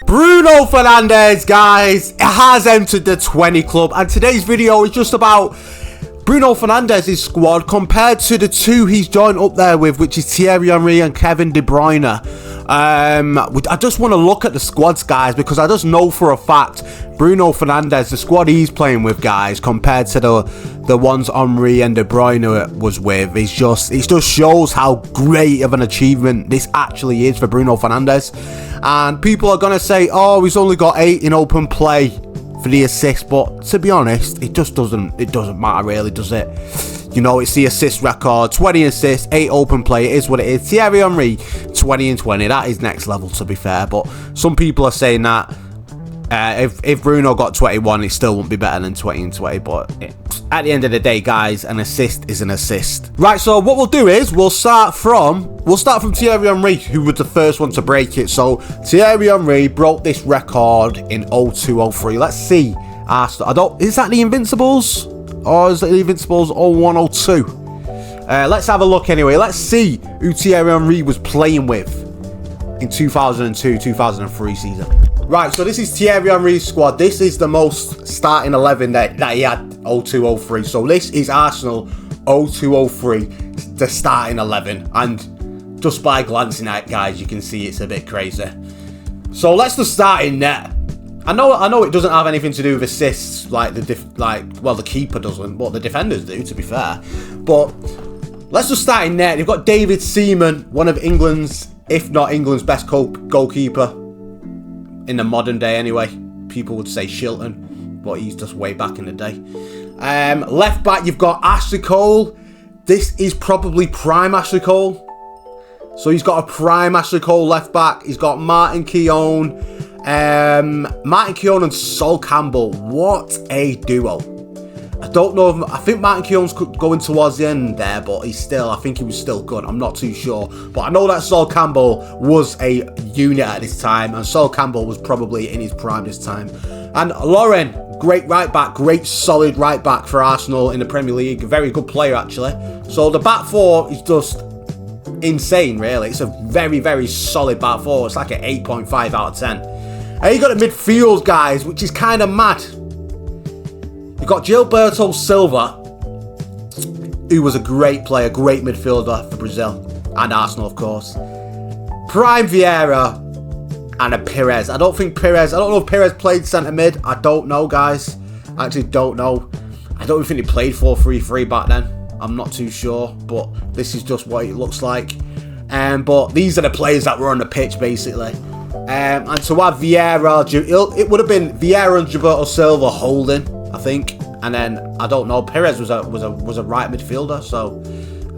Bruno Fernandes, guys, has entered the 20 club, and today's video is just about Bruno Fernandes' squad compared to the two he's joined up there with, which is Thierry Henry and Kevin De Bruyne. I just want to look at the squads, guys, because I just know for a fact Bruno Fernandes, the squad he's playing with, guys, compared to the ones Henry and De Bruyne was with, it just shows how great of an achievement this actually is for Bruno Fernandes. And people are gonna say, oh, he's only got 8 in open play for the assist, but to be honest, it doesn't matter really, does it? You know, it's the assist record, 20 assists, 8 open play, it is what it is. Thierry Henry, 20 and 20, that is next level, to be fair, but some people are saying that if Bruno got 21, it still wouldn't be better than 20 and 20, but at the end of the day, guys, an assist is an assist. Right, so what we'll do is we'll start from Thierry Henry, who was the first one to break it. So Thierry Henry broke this record in 02-03. Let's see. Is that the Invincibles? Or is it the Invincibles 01-02? Let's have a look anyway. Let's see who Thierry Henry was playing with in 2002-2003 season. Right, so this is Thierry Henry's squad. This is the most starting 11 that he had 02-03. So this is Arsenal 02-03, the starting 11. And just by glancing at it, guys, you can see it's a bit crazy. So let's just start in net. I know it doesn't have anything to do with assists, like the keeper doesn't, but the defenders do, to be fair. But let's just start in net. You've got David Seaman, one of England's, if not England's best goalkeeper. In the modern day, anyway. People would say Shilton, but he's just way back in the day. Left back, you've got Ashley Cole. This is probably prime Ashley Cole. So he's got a prime Ashley Cole left back. He's got Martin Keown. Martin Keown and Sol Campbell. What a duo. I don't know I think Martin Keown's going towards the end there, but I think he was still good. I'm not too sure. But I know that Sol Campbell was a unit at this time, and Sol Campbell was probably in his prime this time. And Lauren, great right back, great solid right back for Arsenal in the Premier League. Very good player, actually. So the back four is just insane, really. It's a very, very solid back four. It's like an 8.5 out of 10. And you got the midfield, guys, which is kind of mad. You've got Gilberto Silva, who was a great player, great midfielder for Brazil and Arsenal, of course. Prime Vieira and a Pires. I don't know if Pires played centre mid. I don't know, guys. I actually don't know. I don't even think he played 4-3-3 back then. I'm not too sure, but this is just what it looks like. But these are the players that were on the pitch, basically. And to have Vieira, it would have been Vieira and Gilberto Silva holding, I think, and then I don't know. Pires was a right midfielder, so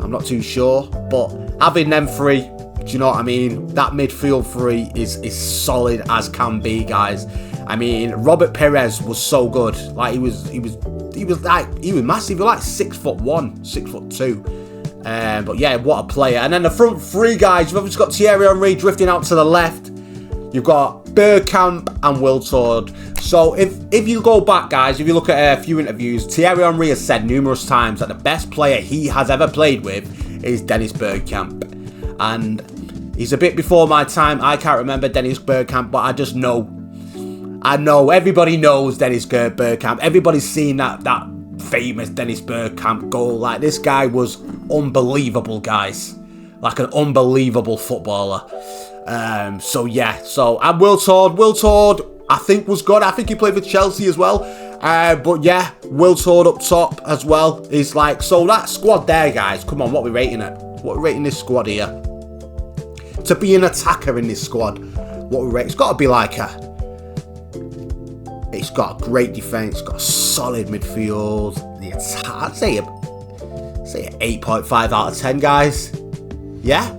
I'm not too sure. But having them three, do you know what I mean? That midfield three is solid as can be, guys. I mean, Robert Pires was so good. Like he was massive. He was like 6'1", 6'2". But yeah, what a player. And then the front three, guys. You've obviously got Thierry Henry drifting out to the left. You've got Bergkamp and Wiltord. So if you go back, guys, if you look at a few interviews, Thierry Henry has said numerous times that the best player he has ever played with is Dennis Bergkamp. And he's a bit before my time. I can't remember Dennis Bergkamp, but I just know. I know. Everybody knows Dennis Bergkamp. Everybody's seen that famous Dennis Bergkamp goal. Like, this guy was unbelievable, guys. Like an unbelievable footballer. So yeah, and Wiltord, I think was good. I think he played for Chelsea as well. But yeah, Wiltord up top as well is like, so that squad there, guys. Come on, what are we rating it? What are we rating this squad here? To be an attacker in this squad, what we rate? It's got to be like it's got a great defense. It's got a solid midfield. I'd say an 8.5 out of 10, guys. Yeah.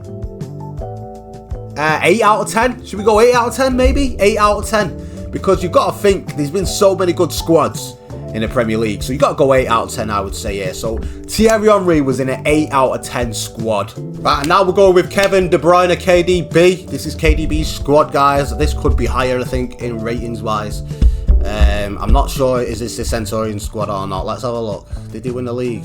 8 out of 10. Should we go 8 out of 10 maybe? 8 out of 10. Because you've got to think there's been so many good squads in the Premier League. So you've got to go 8 out of 10, I would say, yeah. So Thierry Henry was in an 8 out of 10 squad. Right, and now we'll go with Kevin De Bruyne, KDB. This is KDB's squad, guys. This could be higher, I think, in ratings-wise. I'm not sure, is this the Centurion squad or not? Let's have a look. Did he win the league?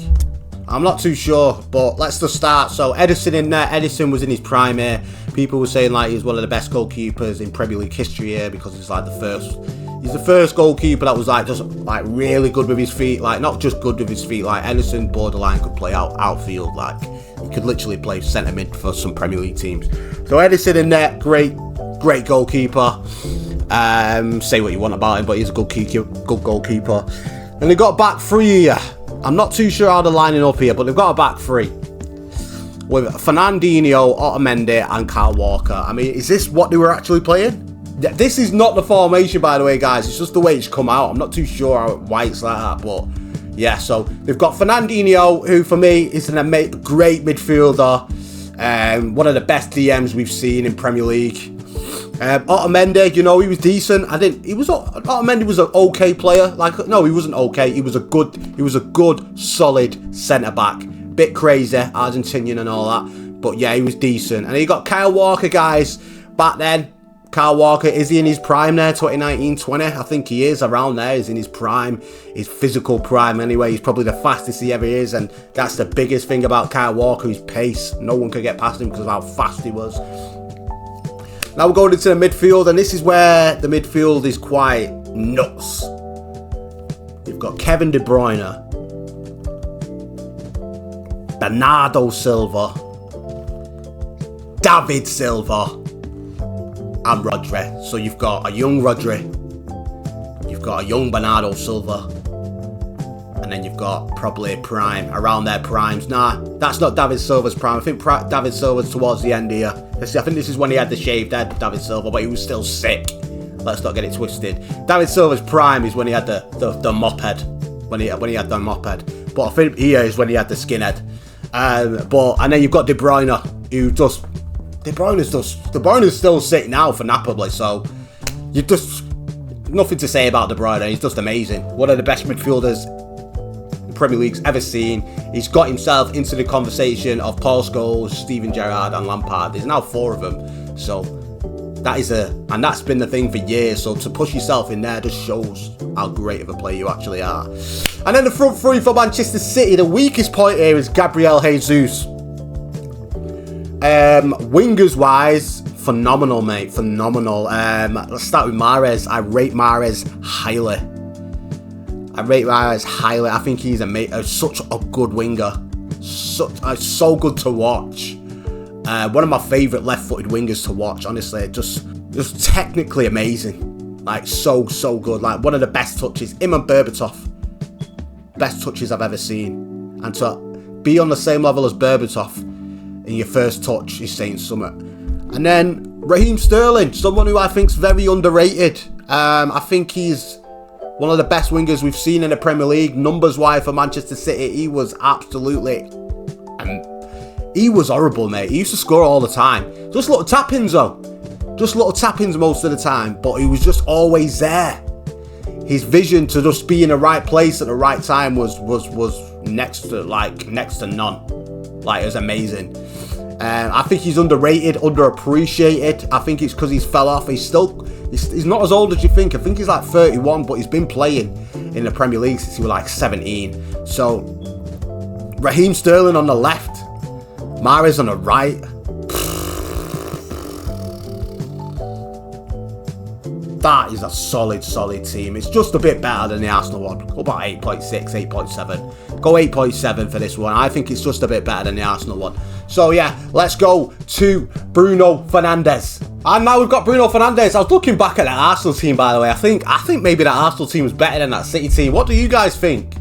I'm not too sure, but let's just start. So Edison in there. Edison was in his prime here. People were saying like he's one of the best goalkeepers in Premier League history here because he's like he's the first goalkeeper that was like just like really good with his feet, like not just good with his feet, like Ederson borderline could play outfield, like he could literally play centre mid for some Premier League teams. So Ederson in net, great goalkeeper. Say what you want about him, but he's a good goalkeeper. And they got back three here. I'm not too sure how they're lining up here, but they've got a back three with Fernandinho, Otamendi, and Kyle Walker. I mean, is this what they were actually playing? This is not the formation, by the way, guys. It's just the way it's come out. I'm not too sure why it's like that, but yeah. So they've got Fernandinho, who for me is a great midfielder, one of the best DMs we've seen in Premier League. Otamendi, you know, he was decent. Otamendi was an okay player. Like, no, he wasn't okay. He was a good, solid centre back. Bit crazy, Argentinian and all that, but yeah, he was decent. And you got Kyle Walker, guys. Back then, Kyle Walker, is he in his prime there? 2019-20, I think he is around there. He's in his prime, his physical prime. Anyway, he's probably the fastest he ever is, and that's the biggest thing about Kyle Walker, his pace. No one could get past him because of how fast he was. Now we're going into the midfield, and this is where the midfield is quite nuts. You've got Kevin De Bruyne, Bernardo Silva, David Silva, and Rodri. So you've got a young Rodri, you've got a young Bernardo Silva, and then you've got probably a prime around their primes. Nah, that's not David Silva's prime. I think David Silva's towards the end here. I think this is when he had the shaved head, David Silva, but he was still sick. Let's not get it twisted. David Silva's prime is when he had the mop head, when he had the mop head. But I think here is when he had the skinhead. And then you've got De Bruyne, who just De Bruyne's still sick now for Napoli. So you just nothing to say about De Bruyne. He's just amazing. One of the best midfielders Premier League's ever seen. He's got himself into the conversation of Paul Scholes, Steven Gerrard and Lampard. There's now 4 of them, so and that's been the thing for years. So to push yourself in there just shows how great of a player you actually are. And then the front three for Manchester City, the weakest point here is Gabriel Jesus. Wingers wise, phenomenal, mate, phenomenal. Let's start with Mahrez. I rate Mahrez highly. I think he's such a good winger. So good to watch. One of my favourite left-footed wingers to watch, honestly. Just technically amazing. Like, so good. Like, one of the best touches. Him and Berbatov. Best touches I've ever seen. And to be on the same level as Berbatov in your first touch is saying something. And then Raheem Sterling, someone who I think's very underrated. I think he's one of the best wingers we've seen in the Premier League. Numbers-wise for Manchester City, he was absolutely... he was horrible, mate. He used to score all the time. Just little tap-ins, though. Just little tap-ins most of the time. But he was just always there. His vision to just be in the right place at the right time was next to none. Like, it was amazing. I think he's underrated, underappreciated. I think it's because he's fell off. He's not as old as you think. I think he's like 31, but he's been playing in the Premier League since he was like 17. So, Raheem Sterling on the left, Mahrez on the right. That is a solid team. It's just a bit better than the Arsenal one. Go about 8.6, 8.7. Go 8.7 for this one. I think it's just a bit better than the Arsenal one. So yeah, let's go to Bruno Fernandes. And now we've got Bruno Fernandes. I was looking back at that Arsenal team, by the way. I think maybe that Arsenal team was better than that City team. What do you guys think?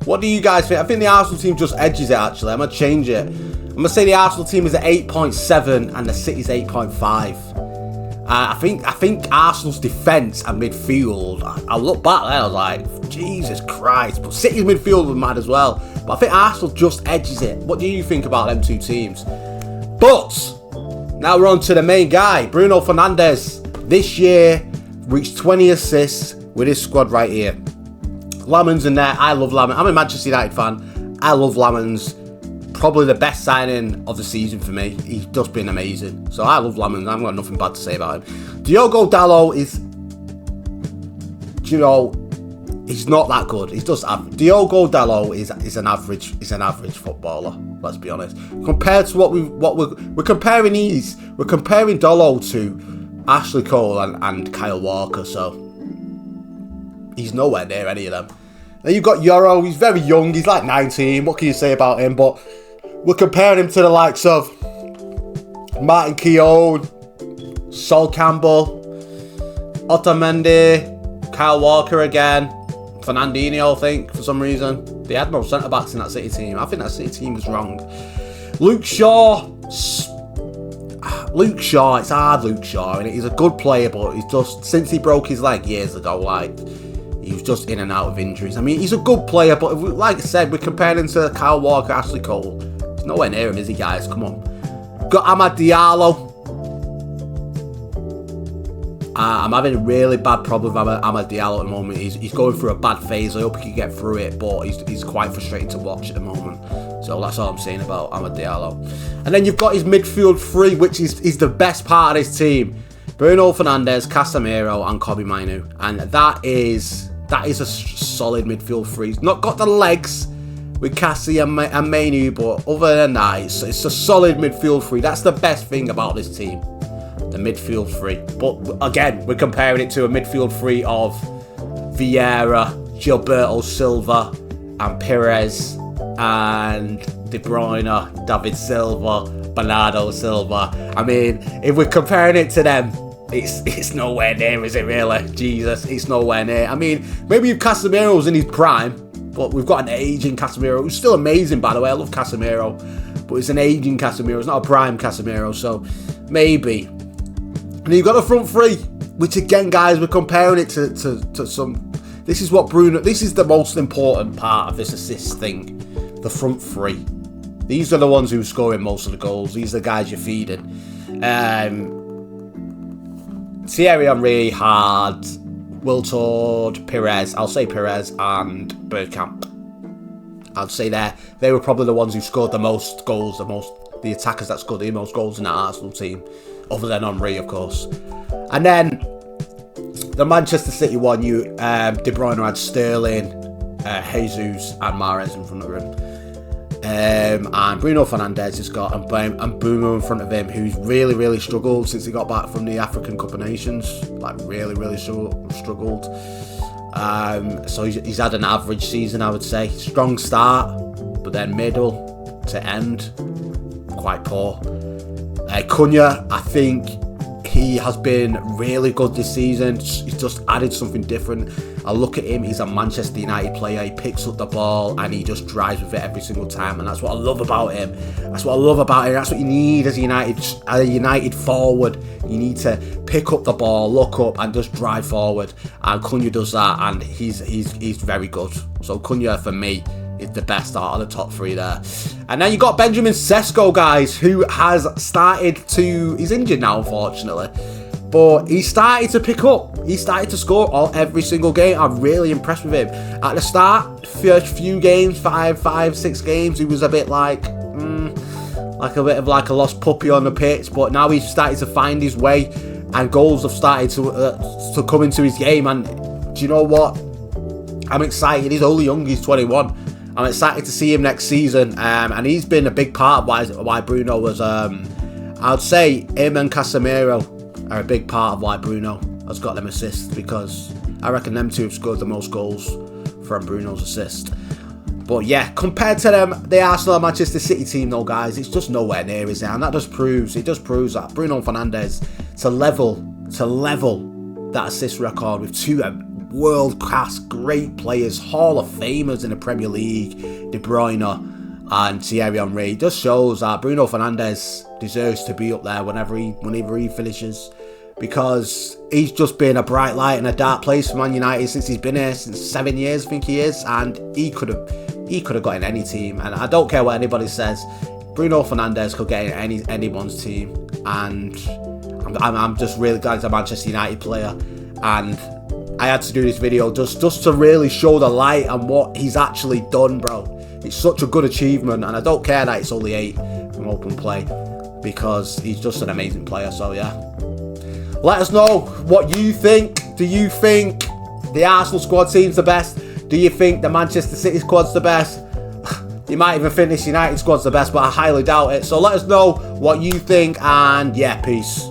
I think the Arsenal team just edges it, actually. I'm going to change it. I'm going to say the Arsenal team is at 8.7 and the City's 8.5. I think Arsenal's defence and midfield, I look back there, I was like, Jesus Christ. But City's midfield was mad as well. But I think Arsenal just edges it. What do you think about them two teams? But now we're on to the main guy, Bruno Fernandes. This year, reached 20 assists with his squad right here. Laman's in there. I love Laman. I'm a Manchester United fan. I love Laman's. Probably the best signing of the season for me. He's just been amazing. So I love Lamans. I've got nothing bad to say about him. Diogo Dalot is, He's not that good. He's just Diogo Dalot is an average footballer. Let's be honest. Compared to what we're comparing we're comparing Dalot to Ashley Cole and Kyle Walker. So he's nowhere near any of them. Then you've got Euro. He's very young. He's like 19. What can you say about him? But we're comparing him to the likes of Martin Keown, Sol Campbell, Otamendi, Kyle Walker again, Fernandinho, I think, for some reason. They had no centre-backs in that City team. I think that City team was wrong. Luke Shaw, it's hard, Luke Shaw, and he's a good player, but he's just, since he broke his leg years ago, like, he was just in and out of injuries. I mean, he's a good player, but like I said, we're comparing him to Kyle Walker, Ashley Cole. He's nowhere near him, is he, guys? Come on. Got Amad Diallo. I'm having a really bad problem with Amad Diallo at the moment. He's going through a bad phase. I hope he can get through it, but he's quite frustrating to watch at the moment. So that's all I'm saying about Amad Diallo. And then you've got his midfield three, which is the best part of his team. Bruno Fernandes, Casemiro, and Kobbie Mainoo. And that is a solid midfield three. He's not got the legs with Cassie and Mainoo, but other than that, it's a solid midfield three. That's the best thing about this team, the midfield three. But again, we're comparing it to a midfield three of Vieira, Gilberto Silva, and Perez, and De Bruyne, David Silva, Bernardo Silva. I mean, if we're comparing it to them, it's nowhere near, is it really? Jesus, it's nowhere near. I mean, maybe if Casemiro's in his prime, but we've got an aging Casemiro, who's still amazing, by the way. I love Casemiro, but it's an aging Casemiro. It's not a prime Casemiro, so maybe. And you've got the front three, which again, guys, we're comparing it to some. This is what Bruno. This is the most important part of this assist thing. The front three. These are the ones who are scoring most of the goals. These are the guys you're feeding. Thierry Henry had Wiltord, Perez. I'll say Perez and Bergkamp. I'd say they were probably the ones who scored the most goals, the attackers that scored the most goals in that Arsenal team, other than Henry, of course. And then the Manchester City one, De Bruyne had Sterling, Jesus, and Mahrez in front of him. And Bruno Fernandes has got and Bruno in front of him, who's really struggled since he got back from the African Cup of Nations. Like really struggled. So he's had an average season, I would say. Strong start, but then middle to end, quite poor. Cunha, I think he has been really good this season. He's just added something different. I look at him, he's a Manchester United player. He picks up the ball and he just drives with it every single time. And that's what I love about him. That's what you need as a United forward. You need to pick up the ball, look up and just drive forward. And Cunha does that, and he's very good. So Cunha, for me, is the best out of the top three there. And then you got Benjamin Sesko, guys, who has started to... He's injured now, unfortunately. But he started to pick up. He started to score every single game. I'm really impressed with him. At the start, first few games, 6 games, he was a bit like a bit of like a lost puppy on the pitch. But now he's started to find his way, and goals have started to come into his game. And do you know what? I'm excited. He's only young. He's 21. I'm excited to see him next season. And he's been a big part of why Bruno was... I'd say him and Casemiro are a big part of why Bruno has got them assists, because I reckon them two have scored the most goals from Bruno's assist. But yeah, compared to them, the Arsenal and Manchester City team though, guys, it's just nowhere near, is it? And that just proves that Bruno Fernandes to level that assist record with two world-class great players, Hall of Famers in the Premier League, De Bruyne and Thierry Henry, just shows that Bruno Fernandes deserves to be up there whenever he finishes, because he's just been a bright light in a dark place for Man United since he's been here, since 7 years, I think he is, and he could have got in any team. And I don't care what anybody says, Bruno Fernandes could get in anyone's team, and I'm just really glad he's a Manchester United player. And I had to do this video just to really show the light and what he's actually done, bro. It's such a good achievement, and I don't care that it's only 8 from open play, because he's just an amazing player. So yeah, let us know what you think. Do you think the Arsenal squad seems the best. Do you think the Manchester City squad's the best? You might even think this United squad's the best, but I highly doubt it. So let us know what you think, and yeah, peace.